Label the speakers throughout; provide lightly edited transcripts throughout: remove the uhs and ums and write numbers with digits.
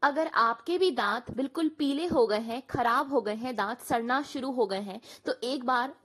Speaker 1: अगर आपके भी दांत बिल्कुल पीले हो गए हैं, खराब हो गए हैं, दांत सड़ना शुरू हो गए हैं, तो एक बार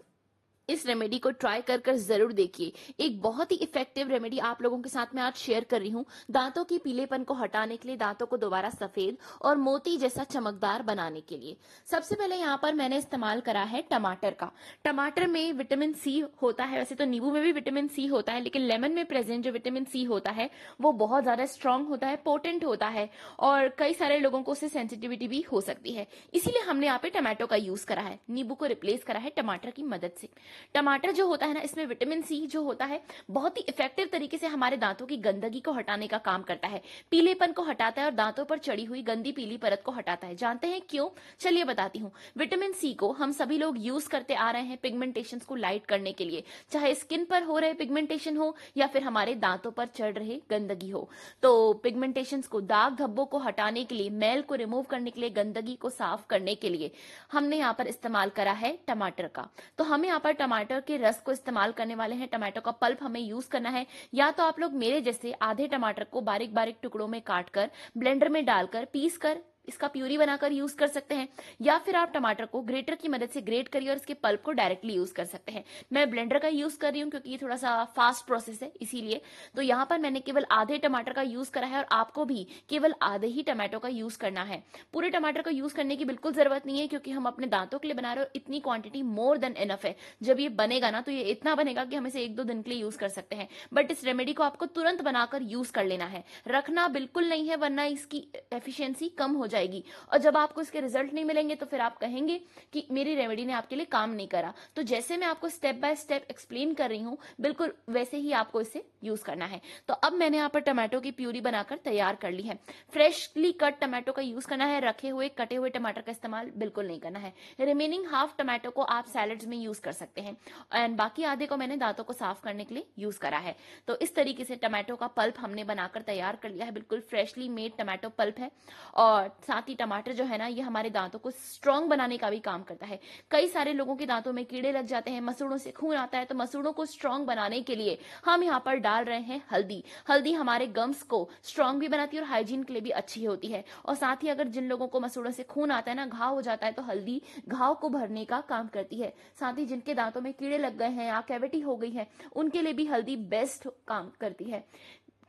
Speaker 1: इस रेमेडी को ट्राई कर कर जरूर देखिए। एक बहुत ही इफेक्टिव रेमेडी आप लोगों के साथ मैं आज शेयर कर रही हूँ, दांतों की पीलेपन को हटाने के लिए, दांतों को दोबारा सफेद और मोती जैसा चमकदार बनाने के लिए। सबसे पहले यहाँ पर मैंने इस्तेमाल करा है टमाटर का। टमाटर में विटामिन सी होता है, वैसे तो नींबू में भी विटामिन सी होता है, लेकिन लेमन में प्रेजेंट जो विटामिन सी होता है वो बहुत ज्यादा स्ट्रांग होता है, पोटेंट होता है, और कई सारे लोगों को उससे सेंसिटिविटी भी हो सकती है। इसीलिए हमने यहाँ पे टमाटो का यूज करा है, नींबू को रिप्लेस करा है टमाटर की मदद से। टमाटर जो होता है ना, इसमें विटामिन सी जो होता है बहुत ही इफेक्टिव तरीके से हमारे दांतों की गंदगी को हटाने का काम करता है, पीलेपन को हटाता है और दांतों पर चढ़ी हुई गंदी पीली परत को हटाता है। जानते हैं क्यों? चलिए बताती हूँ। विटामिन सी को हम सभी लोग यूज करते आ रहे हैं पिगमेंटेशन को लाइट करने के लिए, चाहे स्किन पर हो रहे पिगमेंटेशन हो या फिर हमारे दांतों पर चढ़ रहे गंदगी हो। तो पिगमेंटेशन को, दाग धब्बों को हटाने के लिए, मैल को रिमूव करने के लिए, गंदगी को साफ करने के लिए हमने यहाँ पर इस्तेमाल करा है टमाटर का। तो हम यहाँ पर टमाटर के रस को इस्तेमाल करने वाले हैं, टमाटो का पल्प हमें यूज करना है। या तो आप लोग मेरे जैसे आधे टमाटर को बारीक बारीक टुकड़ों में काटकर ब्लेंडर में डालकर पीस कर इसका प्यूरी बनाकर यूज कर सकते हैं, या फिर आप टमाटर को ग्रेटर की मदद से ग्रेट करिए और इसके पल्प को डायरेक्टली यूज कर सकते हैं। मैं ब्लेंडर का यूज कर रही हूँ क्योंकि ये थोड़ा सा फास्ट प्रोसेस है, इसीलिए। तो यहाँ पर मैंने केवल आधे टमाटर का यूज करा है और आपको भी केवल आधे ही टमाटो का यूज करना है। पूरे टमाटर का यूज करने की बिल्कुल जरूरत नहीं है, क्योंकि हम अपने दांतों के लिए बना रहे हो, इतनी क्वांटिटी मोर देन इनफ है। जब ये बनेगा ना, तो ये इतना बनेगा कि हम इसे 1-2 दिन के लिए यूज कर सकते हैं। बट इस रेमेडी को आपको तुरंत बनाकर यूज कर लेना है, रखना बिल्कुल नहीं है, वरना इसकी एफिशिएंसी कम हो जाएगी और जब आपको इसके रिजल्ट नहीं मिलेंगे तो फिर आप कहेंगे कि मेरी रेमेडी ने आपके लिए काम नहीं करा। तो जैसे मैं आपको स्टेप बाय स्टेप एक्सप्लेन कर रही हूँ, बिल्कुल वैसे ही आपको इसे यूज करना है। तो अब मैंने यहाँ पर टमाटो की प्यूरी बनाकर तैयार कर ली है। फ्रेशली कट टमाटो का यूज करना है, रखे हुए कटे हुए टमाटर का इस्तेमाल बिल्कुल नहीं करना है। रिमेनिंग हाफ टमाटो को आप सैलड्स में यूज कर सकते हैं, एंड बाकी आधे को मैंने दांतों को साफ करने के लिए यूज करा है। तो इस तरीके से टमाटो का पल्प हमने बनाकर तैयार कर लिया है, बिल्कुल फ्रेशली मेड टमाटो पल्प है। और साथ ही टमाटर जो है ना, ये हमारे दांतों को स्ट्रांग बनाने का भी काम करता है। कई सारे लोगों के दांतों में कीड़े लग जाते हैं, मसूड़ों से खून आता है, तो मसूड़ों को स्ट्रांग बनाने के लिए हम यहाँ पर डाल रहे हैं हल्दी। हल्दी हमारे गम्स को स्ट्रांग भी बनाती है और हाइजीन के लिए भी अच्छी होती है। और साथ ही अगर जिन लोगों को मसूड़ों से खून आता है ना, घाव हो जाता है, तो हल्दी घाव को भरने का काम करती है। साथ ही जिनके दांतों में कीड़े लग गए हैं या कैविटी हो गई है, उनके लिए भी हल्दी बेस्ट काम करती है,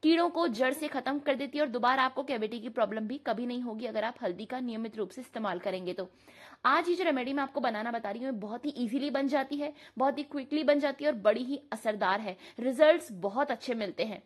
Speaker 1: कीड़ों को जड़ से खत्म कर देती है और दोबारा आपको कैविटी की प्रॉब्लम भी कभी नहीं होगी अगर आप हल्दी का नियमित रूप से इस्तेमाल करेंगे तो। आज ये जो रेमेडी मैं आपको बनाना बता रही हूँ, बहुत ही इजीली बन जाती है, बहुत ही क्विकली बन जाती है और बड़ी ही असरदार है, रिजल्ट्स बहुत अच्छे मिलते हैं।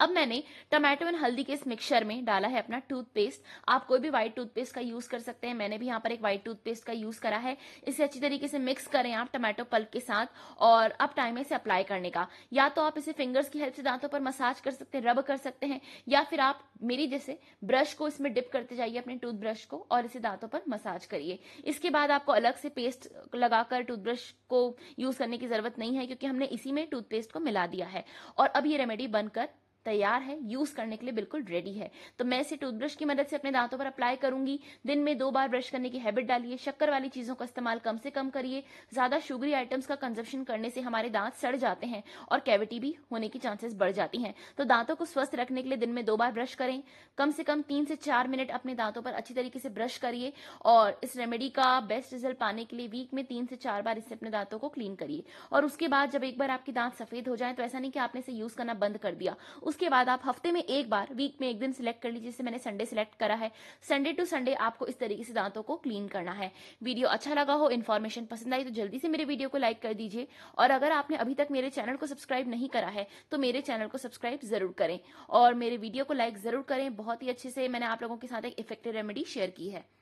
Speaker 1: अब मैंने टमाटो एंड हल्दी के इस मिक्सचर में डाला है अपना टूथपेस्ट। आप कोई भी व्हाइट टूथपेस्ट का यूज कर सकते हैं, मैंने भी यहाँ पर एक व्हाइट टूथपेस्ट का यूज करा है। इसे अच्छी तरीके से मिक्स करें आप टमाटो पल्प के साथ, और अब टाइम है इसे अप्लाई करने का। या तो आप इसे फिंगर्स की हेल्प से दांतों पर मसाज कर सकते हैं, रब कर सकते हैं, या फिर आप मेरी जैसे ब्रश को इसमें डिप करते जाइए, अपने टूथब्रश को, और इसे दांतों पर मसाज करिए। इसके बाद आपको अलग से पेस्ट लगाकर टूथब्रश को यूज करने की जरूरत नहीं है, क्योंकि हमने इसी में टूथपेस्ट को मिला दिया है। और अब ये रेमेडी बनकर तैयार है, यूज करने के लिए बिल्कुल रेडी है। तो मैं इसे टूथब्रश की मदद से अपने दांतों पर अप्लाई करूंगी। दिन में 2 बार ब्रश करने की हैबिट डालिए, शक्कर वाली चीजों का इस्तेमाल कम से कम करिए। ज्यादा शुगरी आइटम्स का कंजप्शन करने से हमारे दांत सड़ जाते हैं और कैविटी भी होने की चांसेस बढ़ जाती हैं। तो दांतों को स्वस्थ रखने के लिए दिन में 2 बार ब्रश करें, कम से कम 3 से 4 मिनट अपने दांतों पर अच्छी तरीके से ब्रश करिए। और इस रेमेडी का बेस्ट रिजल्ट पाने के लिए वीक में 3 से 4 बार इससे अपने दांतों को क्लीन करिए। और उसके बाद जब एक बार आपके दांत सफेद हो जाए, तो ऐसा नहीं कि आपने इसे यूज करना बंद कर दिया, उसके बाद आप हफ्ते में एक बार, वीक में एक दिन सिलेक्ट कर लीजिए, जैसे मैंने संडे सिलेक्ट करा है। संडे टू संडे आपको इस तरीके से दांतों को क्लीन करना है। वीडियो अच्छा लगा हो, इन्फॉर्मेशन पसंद आई, तो जल्दी से मेरे वीडियो को लाइक कर दीजिए। और अगर आपने अभी तक मेरे चैनल को सब्सक्राइब नहीं करा है, तो मेरे चैनल को सब्सक्राइब जरूर करें और मेरे वीडियो को लाइक जरूर करें। बहुत ही अच्छे से मैंने आप लोगों के साथ एक इफेक्टिव रेमेडी शेयर की है।